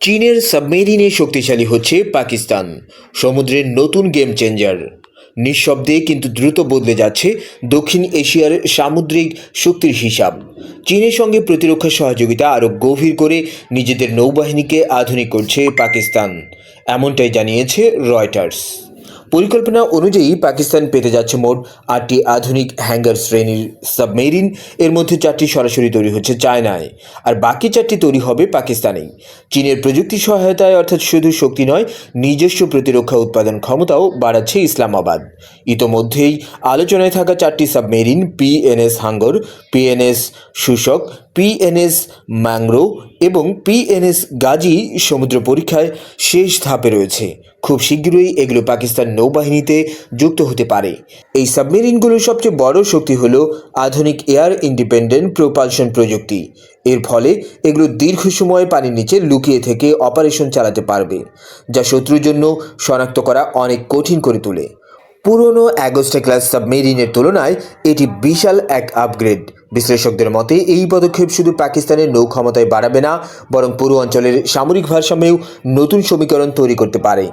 চীনের সাবমেরিনে শক্তিশালী হচ্ছে পাকিস্তান। সমুদ্রের নতুন গেম চেঞ্জার। নিঃশব্দে কিন্তু দ্রুত বদলে যাচ্ছে দক্ষিণ এশিয়ার সামুদ্রিক শক্তির হিসাব। চীনের সঙ্গে প্রতিরক্ষা সহযোগিতা আরও গভীর করে নিজেদের নৌবাহিনীকে আধুনিক করছে পাকিস্তান, এমনটাই জানিয়েছে রয়টার্স। পরিকল্পনা অনুযায়ী পাকিস্তান পেতে যাচ্ছে মোট ৮টি আধুনিক হ্যাঙ্গার শ্রেণীর সাবমেরিন। এর মধ্যে ৪টি সরাসরি তৈরি হচ্ছে চায়নায়, আর বাকি ৪টি তৈরি হবে পাকিস্তানেই। চীনের প্রযুক্তি সহায়তায়, অর্থাৎ শুধু শক্তি নয়, নিজস্ব প্রতিরক্ষা উৎপাদন ক্ষমতাও বাড়াচ্ছে ইসলামাবাদ। ইতোমধ্যেই আলোচনায় থাকা ৪টি সাবমেরিন পিএনএস হাঙ্গর, পিএনএস শুশক, পিএনএস ম্যাংরো এবং পিএনএস গাজী সমুদ্র পরীক্ষায় শেষ ধাপে রয়েছে। খুব শীঘ্রই এগুলো পাকিস্তান নৌবাহিনীতে যুক্ত হতে পারে। এই সাবমেরিনগুলোর সবচেয়ে বড় শক্তি হলো আধুনিক এয়ার ইন্ডিপেন্ডেন্ট প্রোপালশন প্রযুক্তি। এর ফলে এগুলো দীর্ঘ সময় পানির নিচে লুকিয়ে থেকে অপারেশন চালাতে পারবে, যা শত্রুর জন্য শনাক্ত করা অনেক কঠিন করে তোলে। পুরনো অ্যাগস্টা ক্লাস সাবমেরিনের তুলনায় এটি বিশাল এক আপগ্রেড। বিশ্লেষকদের মতে এই পদক্ষেপ শুধু পাকিস্তানের নৌ ক্ষমতায় বাড়াবে না, বরং পুরো অঞ্চলের সামরিক ভারসাম্যেও নতুন সমীকরণ তৈরি করতে পারে।